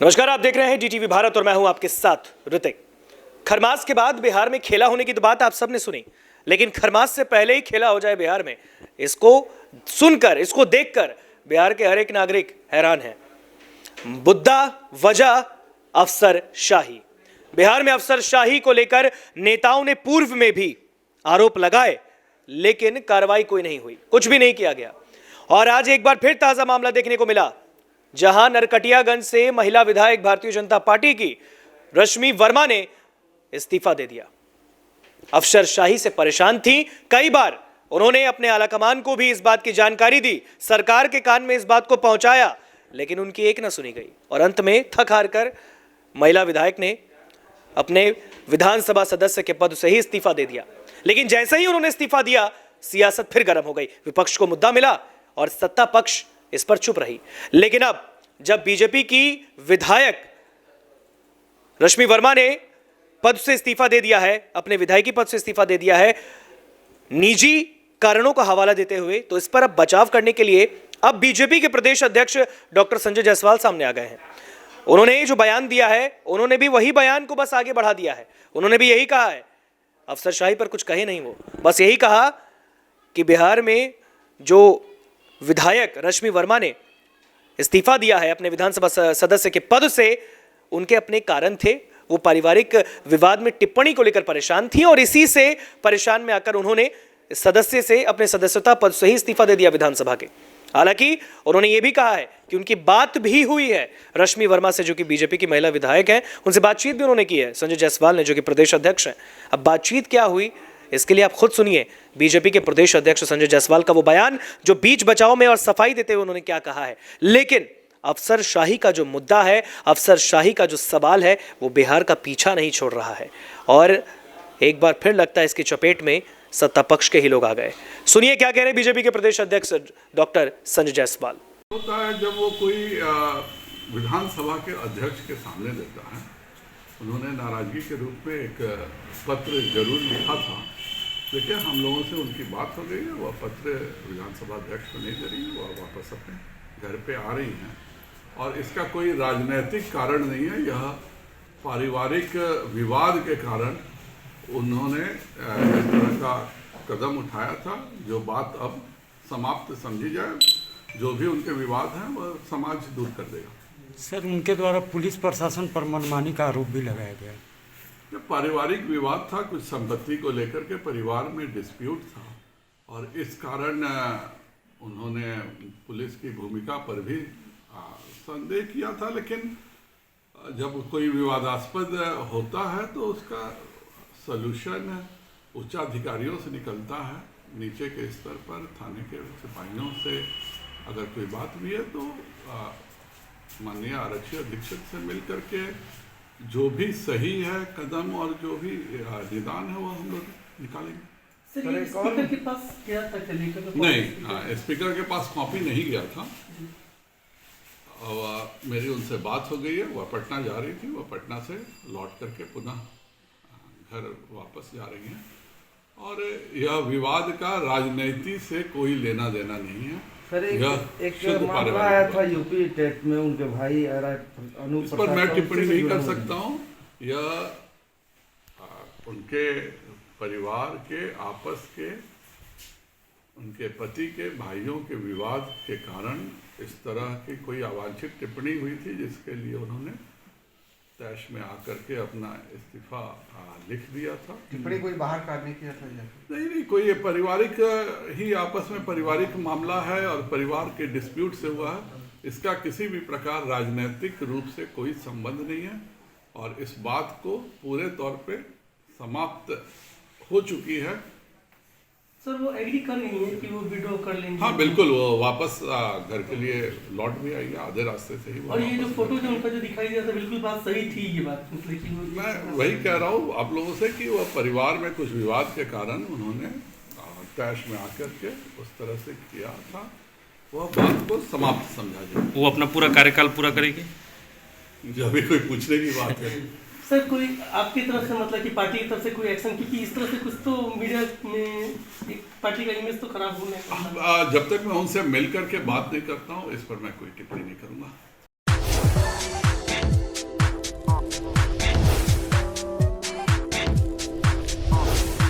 नमस्कार, आप देख रहे हैं डीटीवी भारत और मैं हूं आपके साथ ऋतिक। खरमास के बाद बिहार में खेला होने की तो बात आप सबने सुनी, लेकिन खरमास से पहले ही खेला हो जाए बिहार में, इसको सुनकर, इसको देखकर बिहार के हर एक नागरिक हैरान है। मुद्दा, वजह अफसरशाही। बिहार में अफसरशाही को लेकर नेताओं ने पूर्व में भी आरोप लगाए, लेकिन कार्रवाई कोई नहीं हुई, कुछ भी नहीं किया गया। और आज एक बार फिर ताजा मामला देखने को मिला, जहां नरकटियागंज से महिला विधायक भारतीय जनता पार्टी की रश्मि वर्मा ने इस्तीफा दे दिया। अफसरशाही से परेशान थी, कई बार उन्होंने अपने आलाकमान को भी इस बात की जानकारी दी, सरकार के कान में इस बात को पहुंचाया, लेकिन उनकी एक न सुनी गई और अंत में थक हार कर महिला विधायक ने अपने विधानसभा सदस्य के पद से ही इस्तीफा दे दिया। लेकिन जैसे ही उन्होंने इस्तीफा दिया, सियासत फिर गर्म हो गई। विपक्ष को मुद्दा मिला और सत्ता पक्ष इस पर चुप रही। लेकिन अब जब बीजेपी की विधायक रश्मि वर्मा ने पद से इस्तीफा दे दिया है, अपने विधायकी पद से इस्तीफा दे दिया है निजी कारणों का हवाला देते हुए, तो इस पर अब बचाव करने के लिए अब बीजेपी के प्रदेश अध्यक्ष डॉक्टर संजय जायसवाल सामने आ गए हैं। उन्होंने जो बयान दिया है, उन्होंने भी वही बयान को बस आगे बढ़ा दिया है। उन्होंने भी यही कहा है, अफसरशाही पर कुछ कहे नहीं, वो बस यही कहा कि बिहार में जो विधायक रश्मि वर्मा ने इस्तीफा दिया है अपने विधानसभा सदस्य के पद से, उनके अपने कारण थे। वो पारिवारिक विवाद में टिप्पणी को लेकर परेशान थी और इसी से परेशान में आकर उन्होंने सदस्य से अपने सदस्यता पद से ही इस्तीफा दे दिया विधानसभा के। हालांकि उन्होंने ये भी कहा है कि उनकी बात भी हुई है रश्मि वर्मा से, जो कि बीजेपी की महिला विधायक हैं, उनसे बातचीत भी उन्होंने की है संजय जायसवाल ने, जो कि प्रदेश अध्यक्ष हैं। अब बातचीत क्या हुई, इसके लिए आप खुद सुनिए बीजेपी के प्रदेश अध्यक्ष संजय जायसवाल का वो बयान, जो बीच बचाव में और सफाई देते हुए उन्होंने क्या कहा है। लेकिन अफसरशाही का जो मुद्दा है, अफसरशाही का जो सवाल है, वो बिहार का पीछा नहीं छोड़ रहा है और एक बार फिर लगता है इसकी चपेट में सत्ता पक्ष के ही लोग आ गए। सुनिए क्या कह रहे हैं बीजेपी के प्रदेश अध्यक्ष डॉक्टर संजय जायसवाल। होता है जब वो कोई विधानसभा के अध्यक्ष के सामने देता है, उन्होंने नाराजगी के रूप में एक पत्र जरूर लिखा था, लेकिन हम लोगों से उनकी बात हो गई है। वह पत्र विधानसभा अध्यक्ष को नहीं दे रही, वह वापस अपने घर पे आ रही हैं और इसका कोई राजनीतिक कारण नहीं है। यह पारिवारिक विवाद के कारण उन्होंने इस तरह का कदम उठाया था, जो बात अब समाप्त समझी जाए। जो भी उनके विवाद हैं वह समाज दूर कर देगा। सर, उनके द्वारा पुलिस प्रशासन पर मनमानी का आरोप भी लगाया गया। जब पारिवारिक विवाद था, कुछ संपत्ति को लेकर के परिवार में डिस्प्यूट था और इस कारण उन्होंने पुलिस की भूमिका पर भी संदेह किया था। लेकिन जब कोई विवादास्पद होता है तो उसका सलूशन उच्चाधिकारियों से निकलता है। नीचे के स्तर पर थाने के सिपाहियों से अगर कोई बात भी है तो माननीय आरक्षी अधीक्षक से मिलकर के जो भी सही है कदम और जो भी निदान है वो हम लोग निकालेंगे। सर, स्पीकर के पास गया था नहीं, स्पीकर के पास कॉपी नहीं गया था और मेरी उनसे बात हो गई है। वह पटना जा रही थी, वह पटना से लौट करके पुनः घर वापस जा रही हैं और यह विवाद का राजनीति से कोई लेना देना नहीं है। सर, एक मामला आया था यूपी टेट में, उनके भाई अनूप, इस पर मैं टिप्पणी नहीं कर सकता हूँ। यह उनके परिवार के आपस के, उनके पति के भाइयों के विवाद के कारण इस तरह की कोई अवांछित टिप्पणी हुई थी, जिसके लिए उन्होंने तैश में आकर के अपना इस्तीफा लिख दिया था। टिप्पणी कोई बाहर का नहीं किया था? नहीं, कोई ये पारिवारिक ही आपस में पारिवारिक मामला है और परिवार के डिस्प्यूट से हुआ है। इसका किसी भी प्रकार राजनीतिक रूप से कोई संबंध नहीं है और इस बात को पूरे तौर पे समाप्त हो चुकी है। सर, वो एग्री कर नहीं है कि वो विड्रॉ कर लेंगे? हाँ बिल्कुल, वो वापस घर के लिए लौट भी आएंगे, आधे रास्ते से ही। और ये जो फोटो जो उनका जो दिखाई दिया था, बिल्कुल बात सही थी ये बात, लेकिन मैं वही कह रहा हूँ आप लोगों से कि वह परिवार में कुछ विवाद के कारण उन्होंने तैश में आकर के उस तरह से किया था। वह बात को समाप्त समझा जाए। वो अपना पूरा कार्यकाल पूरा करेंगे, जब भी कोई पूछने की बात है। सर, कोई आपकी तरफ से मतलब कि पार्टी की तरफ से कोई एक्शन, क्योंकि इस तरह से कुछ तो मीडिया में एक पार्टी का इमेज तो खराब होना है। जब तक मैं उनसे मिल करके बात नहीं करता हूँ, इस पर मैं कोई टिप्पणी नहीं करूँगा।